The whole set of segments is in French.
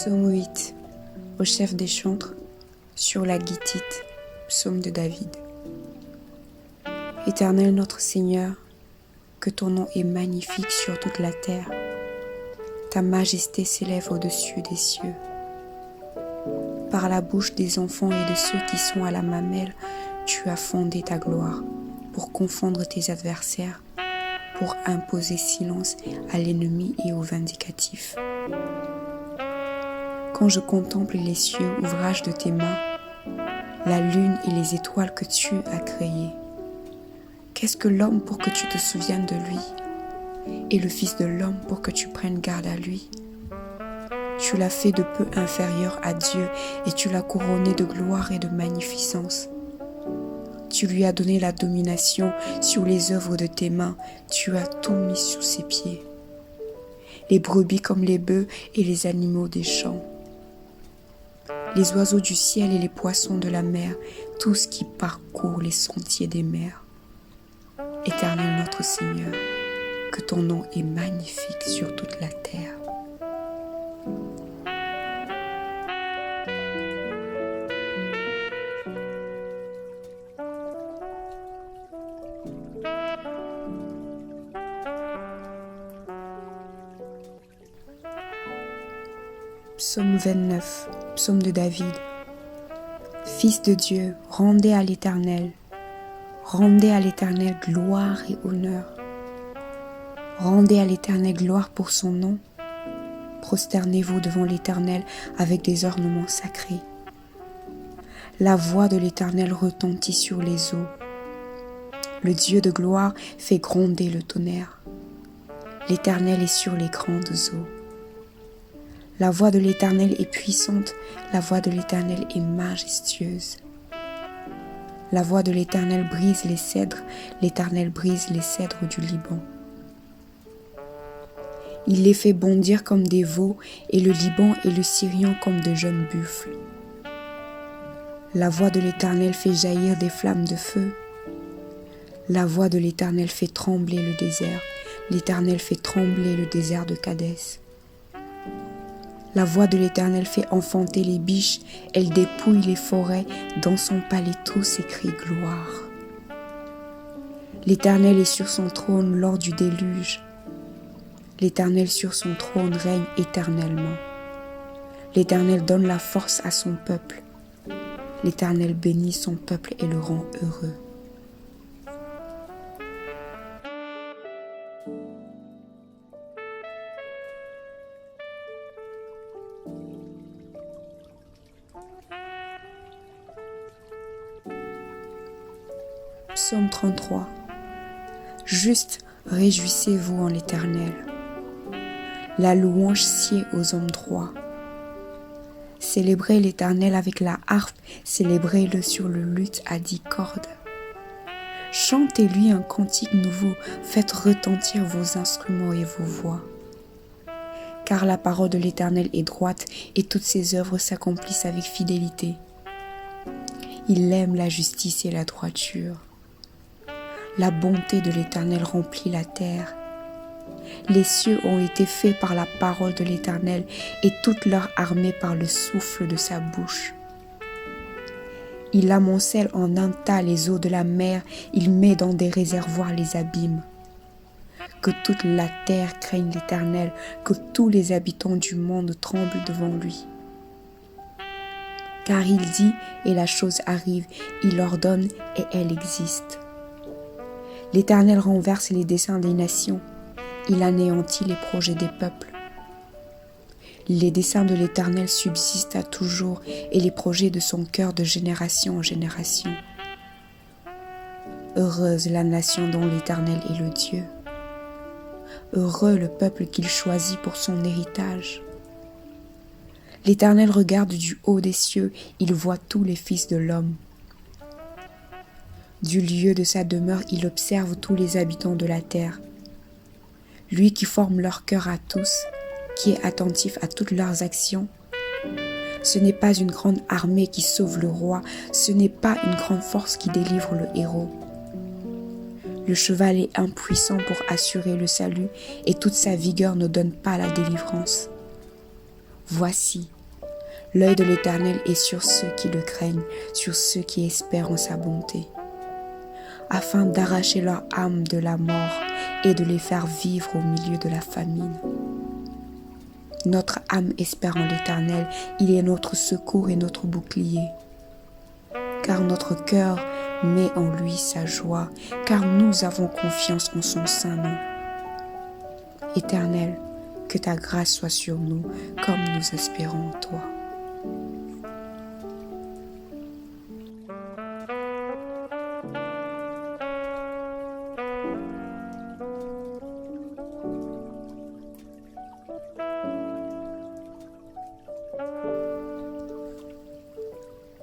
Psaume 8, au chef des chantres, sur la guitite, psaume de David. Éternel notre Seigneur, que ton nom est magnifique sur toute la terre. Ta majesté s'élève au-dessus des cieux. Par la bouche des enfants et de ceux qui sont à la mamelle, tu as fondé ta gloire pour confondre tes adversaires, pour imposer silence à l'ennemi et aux vindicatifs. Quand je contemple les cieux, ouvrage de tes mains, la lune et les étoiles que tu as créées, qu'est-ce que l'homme pour que tu te souviennes de lui, et le Fils de l'homme pour que tu prennes garde à lui? Tu l'as fait de peu inférieur à Dieu, et tu l'as couronné de gloire et de magnificence. Tu lui as donné la domination sur les œuvres de tes mains, tu as tout mis sous ses pieds. Les brebis comme les bœufs et les animaux des champs, les oiseaux du ciel et les poissons de la mer, tout ce qui parcourt les sentiers des mers. Éternel notre Seigneur, que ton nom est magnifique sur toute la terre. Psaume 29, psaume de David. Fils de Dieu, rendez à l'Éternel gloire et honneur. Rendez à l'Éternel gloire pour son nom. Prosternez-vous devant l'Éternel avec des ornements sacrés. La voix de l'Éternel retentit sur les eaux. Le Dieu de gloire fait gronder le tonnerre. L'Éternel est sur les grandes eaux. La voix de l'Éternel est puissante, la voix de l'Éternel est majestueuse. La voix de l'Éternel brise les cèdres, l'Éternel brise les cèdres du Liban. Il les fait bondir comme des veaux, et le Liban et le Syrien comme de jeunes buffles. La voix de l'Éternel fait jaillir des flammes de feu. La voix de l'Éternel fait trembler le désert, l'Éternel fait trembler le désert de Kadès. La voix de l'Éternel fait enfanter les biches, elle dépouille les forêts, dans son palais tous s'écrie gloire. L'Éternel est sur son trône lors du déluge. L'Éternel sur son trône règne éternellement. L'Éternel donne la force à son peuple. L'Éternel bénit son peuple et le rend heureux. Psaume 33. Juste réjouissez-vous en l'Éternel. La louange sied aux hommes droits. Célébrez l'Éternel avec la harpe, célébrez-le sur le luth à 10 cordes. Chantez-lui un cantique nouveau, faites retentir vos instruments et vos voix. Car la parole de l'Éternel est droite et toutes ses œuvres s'accomplissent avec fidélité. Il aime la justice et la droiture. La bonté de l'Éternel remplit la terre. Les cieux ont été faits par la parole de l'Éternel et toute leur armée par le souffle de sa bouche. Il amoncelle en un tas les eaux de la mer, il met dans des réservoirs les abîmes. Que toute la terre craigne l'Éternel, que tous les habitants du monde tremblent devant lui. Car il dit et la chose arrive, il ordonne et elle existe. L'Éternel renverse les desseins des nations, il anéantit les projets des peuples. Les desseins de l'Éternel subsistent à toujours et les projets de son cœur de génération en génération. Heureuse la nation dont l'Éternel est le Dieu. Heureux le peuple qu'il choisit pour son héritage. L'Éternel regarde du haut des cieux, il voit tous les fils de l'homme. Du lieu de sa demeure, il observe tous les habitants de la terre. Lui qui forme leur cœur à tous, qui est attentif à toutes leurs actions. Ce n'est pas une grande armée qui sauve le roi, ce n'est pas une grande force qui délivre le héros. Le cheval est impuissant pour assurer le salut et toute sa vigueur ne donne pas la délivrance. Voici, L'œil de l'Éternel est sur ceux qui le craignent, sur ceux qui espèrent en sa bonté, afin d'arracher leur âme de la mort et de les faire vivre au milieu de la famine. Notre âme espère en l'Éternel, il est notre secours et notre bouclier. Car notre cœur met en lui sa joie, car nous avons confiance en son saint nom. Éternel, que ta grâce soit sur nous, comme nous espérons en toi.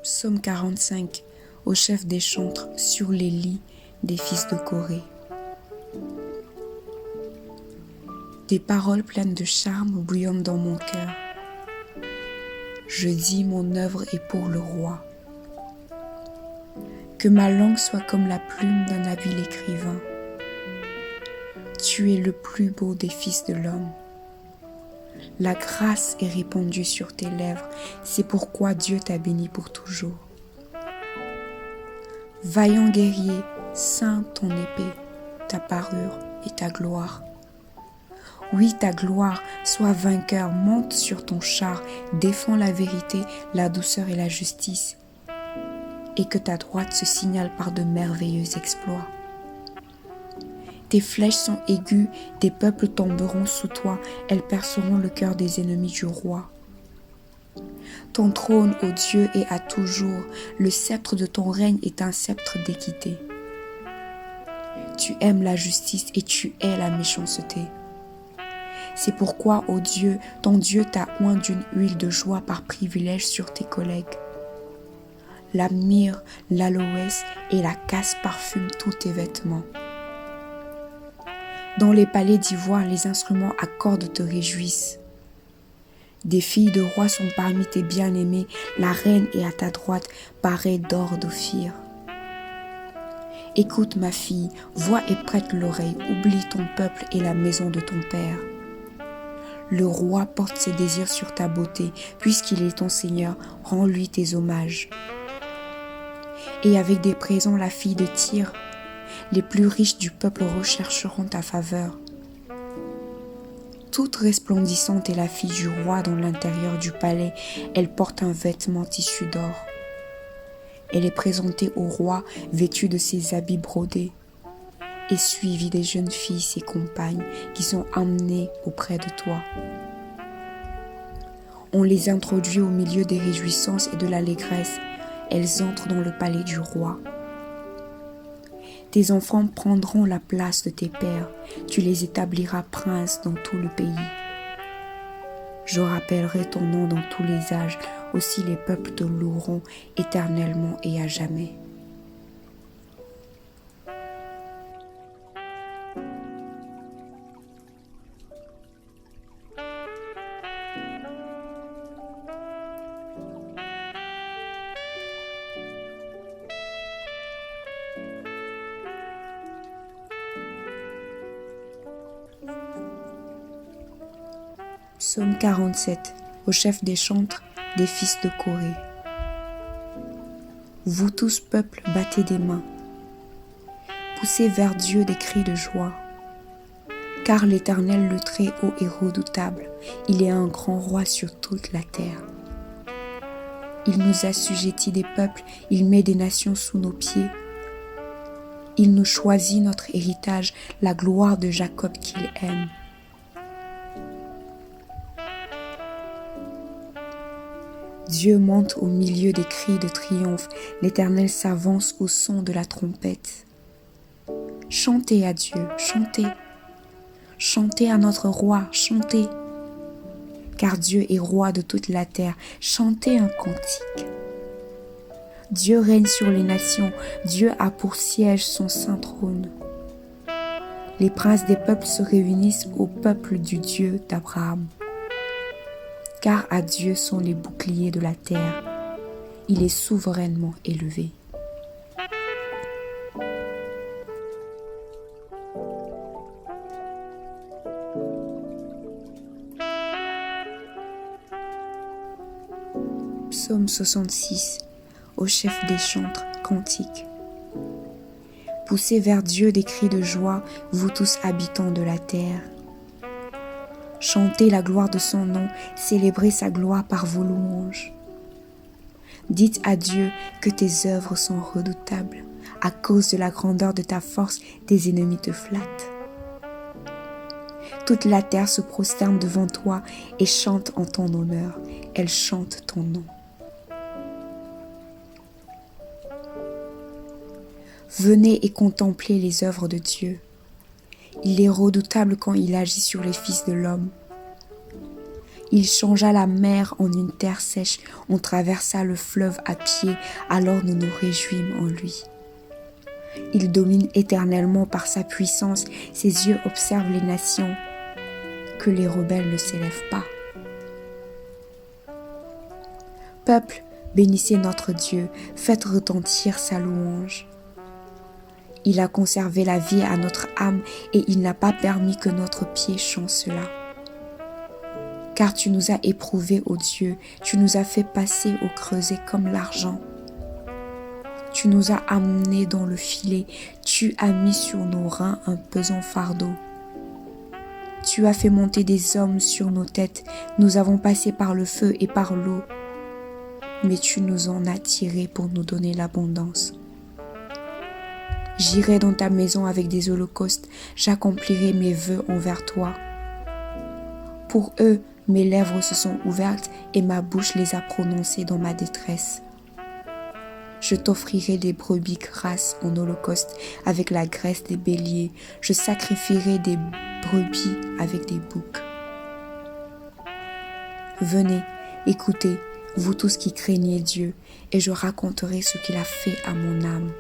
Psaume 45, au chef des chantres sur les lits des fils de Corée. Des paroles pleines de charme bouillonnent dans mon cœur. Je dis mon œuvre est pour le roi. Que ma langue soit comme la plume d'un habile écrivain. Tu es le plus beau des fils de l'homme. La grâce est répandue sur tes lèvres, c'est pourquoi Dieu t'a béni pour toujours. Vaillant guerrier, ceins ton épée, ta parure et ta gloire. Oui, ta gloire, sois vainqueur, monte sur ton char, défends la vérité, la douceur et la justice, et que ta droite se signale par de merveilleux exploits. Tes flèches sont aiguës, des peuples tomberont sous toi, elles perceront le cœur des ennemis du roi. Ton trône, ô Dieu, est à toujours, le sceptre de ton règne est un sceptre d'équité. Tu aimes la justice et tu hais la méchanceté. C'est pourquoi, ô Dieu, ton Dieu t'a oint d'une huile de joie par privilège sur tes collègues. La myrrhe, l'aloès et la casse parfument tous tes vêtements. Dans les palais d'ivoire, les instruments à cordes te réjouissent. Des filles de rois sont parmi tes bien-aimés, la reine est à ta droite, parée d'or d'Ophir. Écoute ma fille, vois et prête l'oreille, oublie ton peuple et la maison de ton père. Le roi porte ses désirs sur ta beauté, puisqu'il est ton Seigneur, rends-lui tes hommages. Et avec des présents la fille de Tyr, les plus riches du peuple rechercheront ta faveur. Toute resplendissante est la fille du roi dans l'intérieur du palais, elle porte un vêtement tissu d'or. Elle est présentée au roi vêtue de ses habits brodés et suivie des jeunes filles, ses compagnes, qui sont emmenées auprès de toi. On les introduit au milieu des réjouissances et de l'allégresse, elles entrent dans le palais du roi. Tes enfants prendront la place de tes pères, tu les établiras princes dans tout le pays. Je rappellerai ton nom dans tous les âges, aussi les peuples te loueront éternellement et à jamais. Psaume 47, au chef des chantres des fils de Corée. Vous tous, peuples, battez des mains. Poussez vers Dieu des cris de joie. Car l'Éternel, le Très-Haut, est redoutable. Il est un grand roi sur toute la terre. Il nous assujettit des peuples, il met des nations sous nos pieds. Il nous choisit notre héritage, la gloire de Jacob qu'il aime. Dieu monte au milieu des cris de triomphe, l'Éternel s'avance au son de la trompette. Chantez à Dieu, chantez. Chantez à notre roi, chantez. Car Dieu est roi de toute la terre, chantez un cantique. Dieu règne sur les nations, Dieu a pour siège son saint trône. Les princes des peuples se réunissent au peuple du Dieu d'Abraham. Car à Dieu sont les boucliers de la terre, il est souverainement élevé. Psaume 66, au chef des chantres, cantique. Poussez vers Dieu des cris de joie, vous tous habitants de la terre. Chantez la gloire de son nom, célébrez sa gloire par vos louanges. Dites à Dieu que tes œuvres sont redoutables. À cause de la grandeur de ta force, tes ennemis te flattent. Toute la terre se prosterne devant toi et chante en ton honneur. Elle chante ton nom. Venez et contemplez les œuvres de Dieu. Il est redoutable quand il agit sur les fils de l'homme. Il changea la mer en une terre sèche, on traversa le fleuve à pied, alors nous nous réjouîmes en lui. Il domine éternellement par sa puissance, ses yeux observent les nations, que les rebelles ne s'élèvent pas. Peuple, bénissez notre Dieu, faites retentir sa louange. Il a conservé la vie à notre âme et il n'a pas permis que notre pied chancela. Car tu nous as éprouvés, ô Dieu, tu nous as fait passer au creuset comme l'argent. Tu nous as amenés dans le filet, tu as mis sur nos reins un pesant fardeau. Tu as fait monter des hommes sur nos têtes, nous avons passé par le feu et par l'eau, mais tu nous en as tirés pour nous donner l'abondance. J'irai dans ta maison avec des holocaustes, j'accomplirai mes vœux envers toi. Pour eux, mes lèvres se sont ouvertes et ma bouche les a prononcées dans ma détresse. Je t'offrirai des brebis grasses en holocauste avec la graisse des béliers. Je sacrifierai des brebis avec des boucs. Venez, écoutez, vous tous qui craignez Dieu, et je raconterai ce qu'il a fait à mon âme.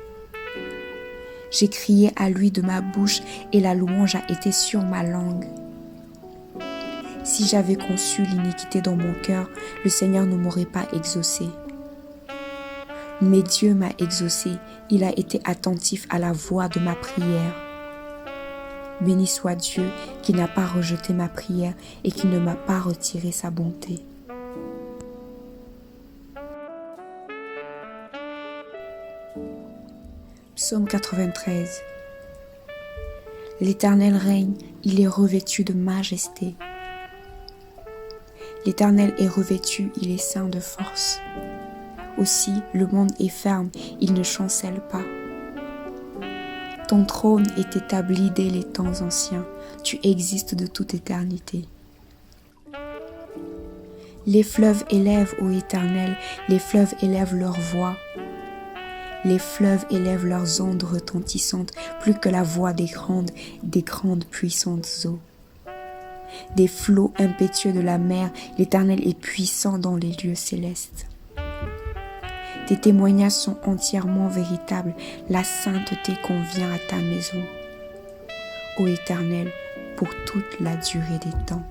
J'ai crié à lui de ma bouche et la louange a été sur ma langue. Si j'avais conçu l'iniquité dans mon cœur, le Seigneur ne m'aurait pas exaucé. Mais Dieu m'a exaucé, il a été attentif à la voix de ma prière. Béni soit Dieu qui n'a pas rejeté ma prière et qui ne m'a pas retiré sa bonté. Psaume 93. L'Éternel règne, il est revêtu de majesté. L'Éternel est revêtu, il est ceint de force. Aussi, le monde est ferme, il ne chancelle pas. Ton trône est établi dès les temps anciens, tu existes de toute éternité. Les fleuves élèvent, ô Éternel, les fleuves élèvent leur voix. Les fleuves élèvent leurs ondes retentissantes, plus que la voix des grandes puissantes eaux. Des flots impétueux de la mer, l'Éternel est puissant dans les lieux célestes. Tes témoignages sont entièrement véritables, la sainteté convient à ta maison, ô Éternel, pour toute la durée des temps.